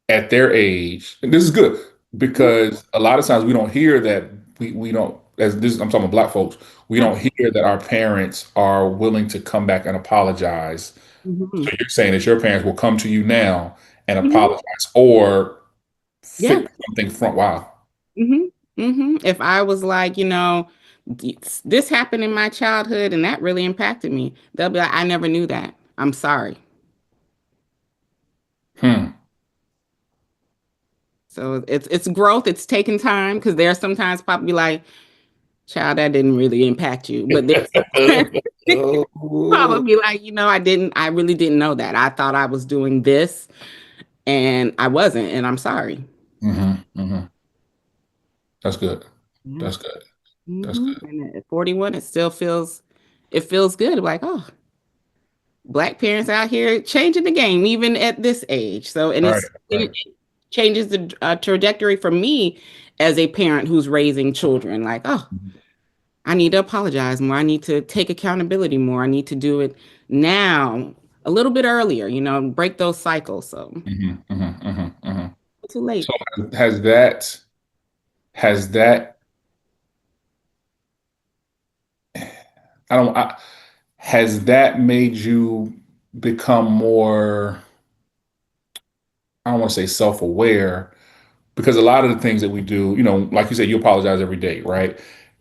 at their age, and this is good because a lot of times we don't hear that we don't, as this I'm talking about Black folks, we don't hear that our parents are willing to come back and apologize. Mm-hmm. So you're saying that your parents will come to you now and Hmm. apologize or Yeah. fix something from wow. Hmm. If I was like, this happened in my childhood and that really impacted me, they'll be like, I never knew that. I'm sorry. Hmm. So it's growth. It's taking time, because there's sometimes Papa be like, child, that didn't really impact you. But there's probably like, I really didn't know that. I thought I was doing this and I wasn't, and I'm sorry. Hmm. Hmm. That's good. Yeah. That's good. That's good. And at 41, it feels good. Like, oh, Black parents out here changing the game, even at this age. So, and Right. it Right. changes the trajectory for me as a parent who's raising children. Like, oh, I need to apologize more. I need to take accountability more. I need to do it now, a little bit earlier, break those cycles. So, Hmm. Hmm. Hmm. Hmm. too So late. has that I don't I, has that made you become more, I don't want to say self-aware, because a lot of the things that we do, like you said, you apologize every day, right?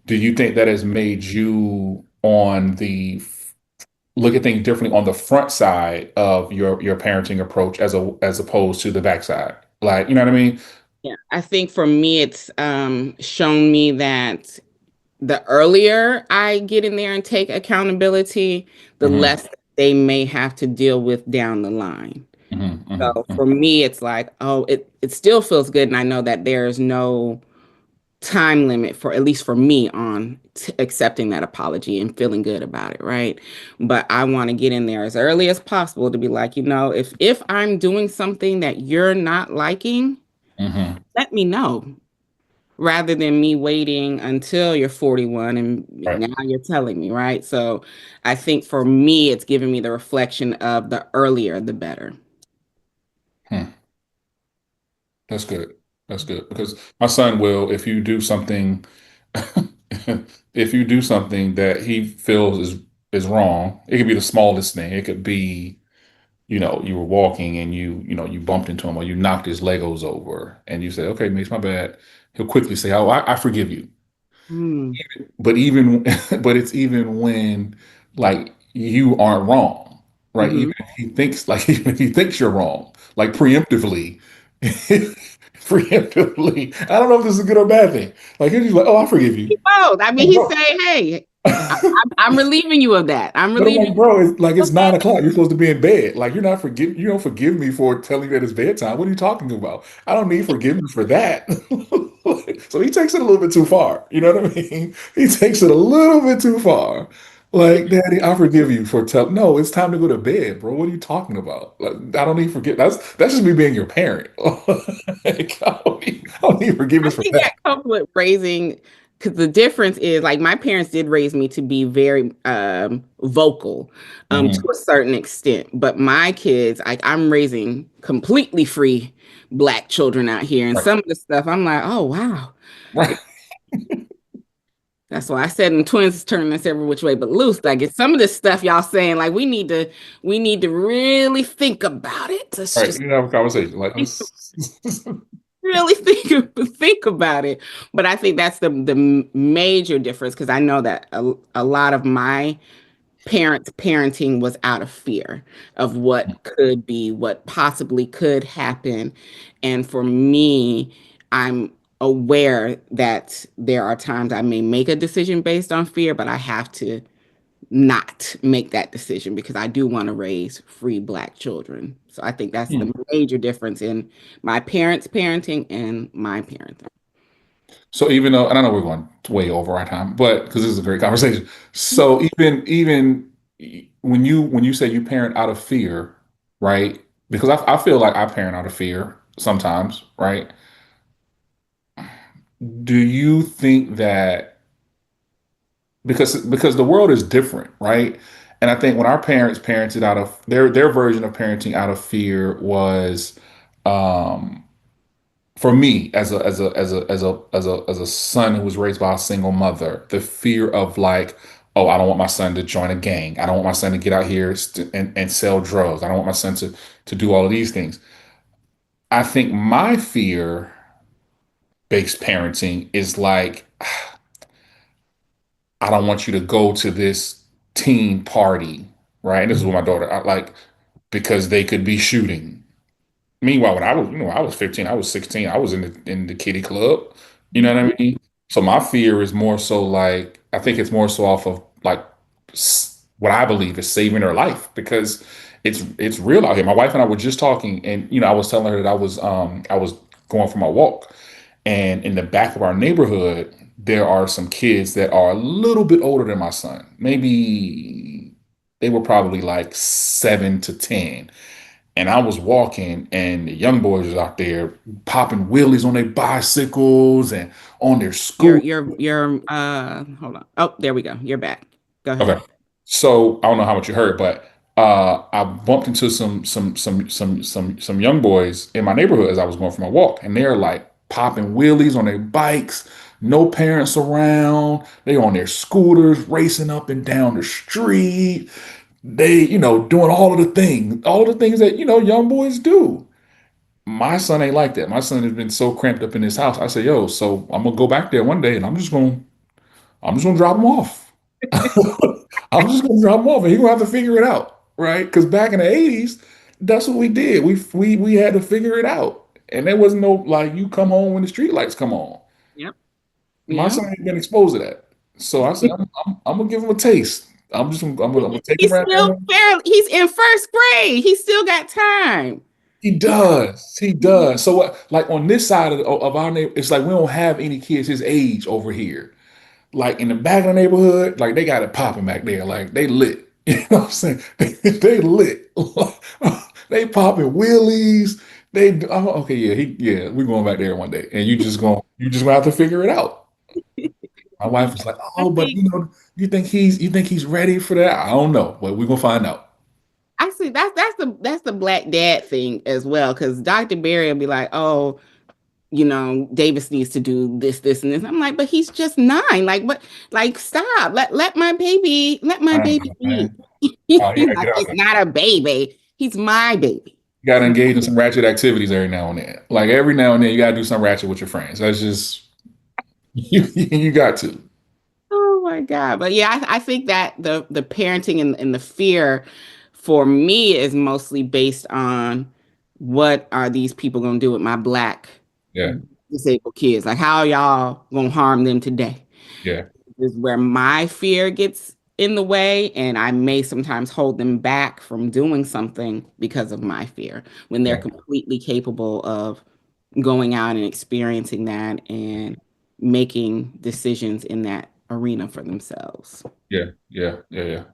Do you think that has made you look at things differently on the front side of your parenting approach as opposed to the backside? Like, you know what I mean? Yeah, I think for me, it's shown me that the earlier I get in there and take accountability, the Hmm. less they may have to deal with down the line. Hmm. So Hmm. for me, it's like, oh, it still feels good. And I know that there's no time limit, for at least for me, on accepting that apology and feeling good about it, right? But I want to get in there as early as possible to be like, if I'm doing something that you're not liking, Hmm. let me know, rather than me waiting until you're 41 and Right. now you're telling me, right? So I think for me, it's giving me the reflection of the earlier, the better. Hmm. That's good. That's good because my son will, if you do something that he feels is wrong, it could be the smallest thing. It could be, you were walking and you bumped into him or you knocked his Legos over and you say, "Okay, mate, it's my bad." He'll quickly say, "Oh, I forgive you." Mm. But even, but it's even when like you aren't wrong, right? Hmm. Even if he thinks like even if he thinks you're wrong, like preemptively, preemptively. I don't know if this is a good or bad thing. Like he's like, "Oh, I forgive you." Both. I mean, Like, he's bro. saying, hey, I'm relieving you of that. I'm But I'm relieving like, bro, it's like you it's of that. 9 o'clock. You're supposed to be in bed. Like you don't forgive me for telling you that it's bedtime. What are you talking about? I don't need forgiveness for that. So he takes it a little bit too far. You know what I mean? He takes it a little bit too far. Like, Daddy, I forgive you for tell. No, it's time to go to bed, bro. What are you talking about? Like, I don't need forgive. That's just me being your parent. Like, I don't need I forgiveness for think that. that comes with raising, because the difference is, like, my parents did raise me to be very vocal, to Mhm. a certain extent. But my kids, I'm raising completely free Black children out here, and Right. some of the stuff I'm like, oh wow. Right. That's why I said, and twins turn us every which way but loose. Like, it's some of this stuff y'all saying, like, we need to really think about it. Let's Right. just You know, have a conversation. Like, think. really think about it. But I think that's the major difference, because I know that a lot of my parents' parenting was out of fear of what could be, what possibly could happen. And for me, I'm aware that there are times I may make a decision based on fear, but I have to not make that decision because I do want to raise free Black children. So I think that's the major difference in my parents' parenting and my parenting. So even though, and I know we're going way over our time, but because this is a great conversation. So even when you say you parent out of fear, right? Because I feel like I parent out of fear sometimes, right? Do you think that because the world is different, right? And I think when our parents parented out of their version of parenting out of fear was um for me as a son who was raised by a single mother, the fear of like, oh, I don't want my son to join a gang. I don't want my son to get out here and sell drugs. I don't want my son to do all of these things. I think my fear based parenting is like, I don't want you to go to this teen party, right? And this is what my daughter like because they could be shooting. Meanwhile, when I was 15, I was 16, I was in the kiddie club. You know what I mean? So my fear is more so like I think it's more so off of like what I believe is saving her life because it's real out here. My wife and I were just talking, and I was telling her that I was going for my walk, and in the back of our neighborhood there are some kids that are a little bit older than my son. Maybe they were probably like 7 to 10, and I was walking, and the young boys was out there popping wheelies on their bicycles and on their You're scooter. you're hold on. Oh, there we go. You're back. Go ahead. Okay, so I don't know how much you heard, but I bumped into some young boys in my neighborhood as I was going for my walk, and they're like popping wheelies on their bikes, no parents around. They on their scooters, racing up and down the street. They, doing all the things that young boys do. My son ain't like that. My son has been so cramped up in his house. I said, yo, so I'm gonna go back there one day and I'm just gonna drop him off. I'm just gonna drop him off and he's gonna have to figure it out. Right? Because back in the 80s, that's what we did. We had to figure it out. And there was no like you come home when the street lights come on. Yep. My Yeah. son ain't been exposed to that. So I said, I'm gonna give him a taste. I'm gonna take him He's around still there. fairly, he's in first grade. He still got time. He does. He does. So, like on this side of our neighbor, it's like we don't have any kids his age over here. Like in the back of the neighborhood, like they got it popping back there. Like they lit. You know what I'm saying? They lit. They popping wheelies. Okay, yeah. We're going back there one day, and you just gonna have to figure it out. My wife was like, I oh, but think you think he's ready for that? I don't know, but we're gonna find out. actually that's the Black dad thing as well. Because Dr. Barry will be like, oh, Davis needs to do this, this, and this. I'm like, but he's just 9. Like, what? Like, stop. Let my I know, baby be. man. Oh, he gotta Like, get out he's there. not a baby. He's my baby. You gotta engage in some ratchet activities every now and then. Like every now and then, you gotta do some ratchet with your friends. That's just you got to. Oh my God. But yeah, I think that the parenting and the fear for me is mostly based on what are these people gonna do with my Black Yeah, disabled kids? Like, how are y'all gonna harm them today? yeah, Is where my fear gets in the way, and I may sometimes hold them back from doing something because of my fear when they're yeah, completely capable of going out and experiencing that and making decisions in that arena for themselves. yeah.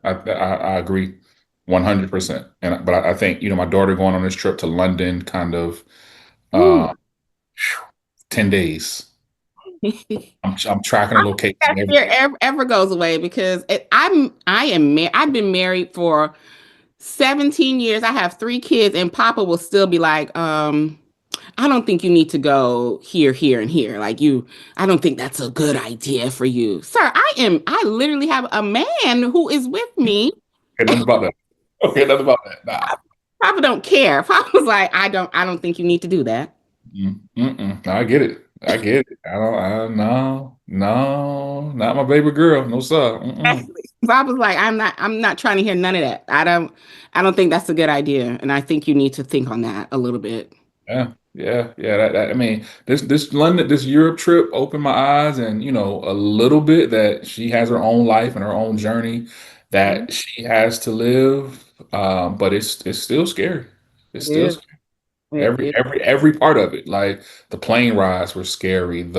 I agree 100%. But I think my daughter going on this trip to London, kind of Ooh. uh, 10 days. I'm tracking the location That and fear everything. ever goes away because I've been married for 17 years. I have 3 kids, and Papa will still be like, I don't think you need to go here, here, and here. Like, I don't think that's a good idea for you. Sir, I literally have a man who is with me. Okay, nothing about that. Okay, nothing about that. Nah. Papa don't care. Papa was like, I don't think you need to do that. I get it. I get it. No, not my baby girl. No, sir. Exactly. So I was like, I'm not trying to hear none of that. I don't think that's a good idea. And I think you need to think on that a little bit. Yeah. I mean, this Europe trip opened my eyes, and a little bit that she has her own life and her own journey Mhm. that she has to live. But it's still scary. It's It still is. scary. It, Every it, every every part of it, like the plane rides were scary.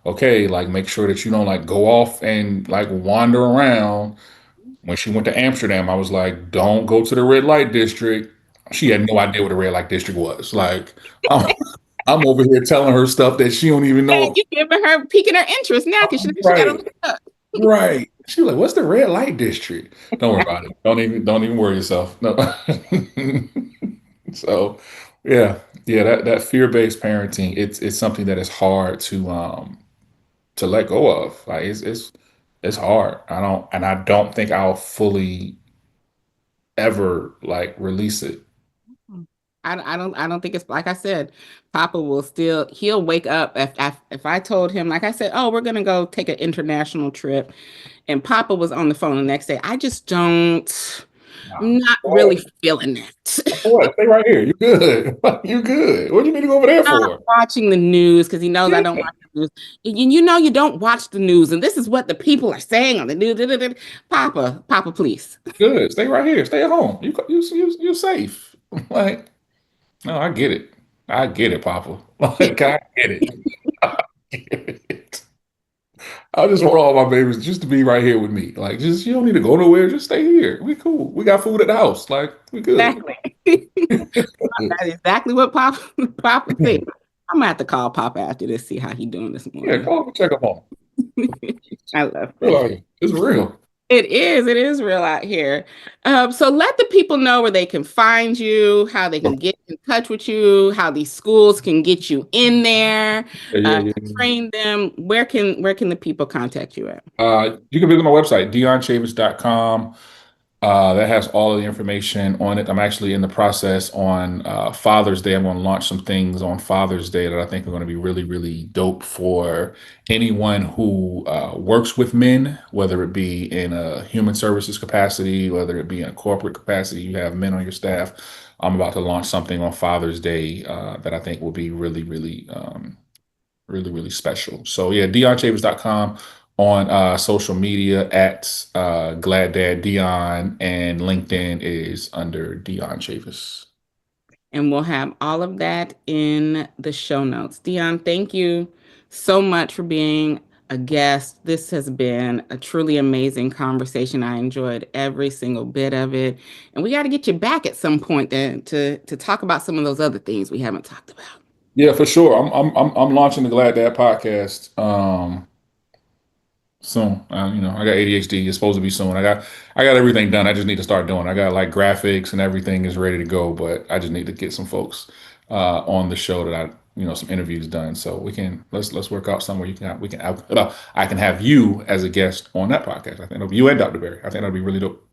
Okay, like make sure that you don't like go off and like wander around. When she went to Amsterdam, I was like, don't go to the red light district. She had no idea what the red light district was. Like, I'm, I'm over here telling her stuff that she don't even and know. you giving her piquing her interest now because she got to Right, look it up. right. She was like, what's the red light district? Don't worry about it. Don't even worry yourself. No. So, yeah, that fear-based parenting, it's something that is hard to let go of. Like it's hard. I don't think I'll fully ever like release it. I don't think it's like I said. Papa will still he'll wake up if I told him like I said, oh, we're gonna go take an international trip, and Papa was on the phone the next day. I just don't. Nah. I'm not What? really feeling that. What? Stay right here. You good. You good. What do you need to go over there Not for? watching the news because he knows I Yeah, don't watch the news. You don't watch the news, and this is what the people are saying on the news. Papa, please. good. Stay right here. Stay at home. You're safe. Like, no, I get it. I get it, Papa. Like, I get it. I get it. I just want all my babies just to be right here with me. Like, just you don't need to go nowhere. Just stay here. We cool. We got food at the house. Like, we good. Exactly. That's exactly what Papa said. I'm gonna have to call Papa after this, see how he doing this Yeah, morning. call and check up on I love them. it. It's real. It is real out here. So let the people know where they can find you, how they can get in touch with you, how these schools can get you in there, Yeah. train them. Where can the people contact you at? You can visit my website, dionchavis.com. That has all of the information on it. I'm actually in the process on Father's Day. I'm going to launch some things on Father's Day that I think are going to be really, really dope for anyone who works with men, whether it be in a human services capacity, whether it be in a corporate capacity, you have men on your staff. I'm about to launch something on Father's Day that I think will be really, really really, really special. So yeah, DionChavis.com on social media at Glad Dad Dion, and LinkedIn is under Dion Chavis. And we'll have all of that in the show notes. Dion, thank you so much for being a guest. This has been a truly amazing conversation. I enjoyed every single bit of it. And we got to get you back at some point then to talk about some of those other things we haven't talked about. Yeah, for sure. I'm launching the Glad Dad podcast soon. I got ADHD. It's supposed to be soon. I got everything done. I just need to start doing it. I got like graphics and everything is ready to go, but I just need to get some folks on the show that some interviews done. So let's work out somewhere I can have you as a guest on that podcast. I think you and Dr. Berry. I think that'll be really dope.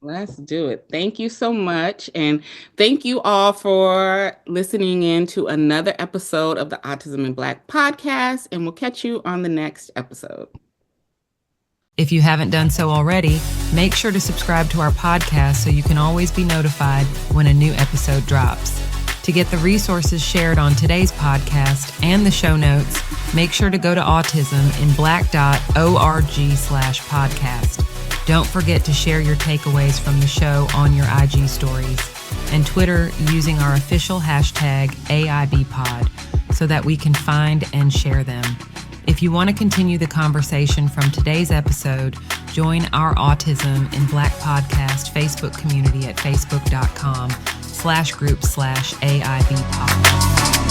Let's do it. Thank you so much. And thank you all for listening in to another episode of the Autism in Black podcast. And we'll catch you on the next episode. If you haven't done so already, make sure to subscribe to our podcast so you can always be notified when a new episode drops. To get the resources shared on today's podcast and the show notes, make sure to go to autisminblack.org/podcast. Don't forget to share your takeaways from the show on your IG stories and Twitter using our official hashtag AIBpod so that we can find and share them. If you want to continue the conversation from today's episode, join our Autism in Black podcast Facebook community at facebook.com/group/AIBpod.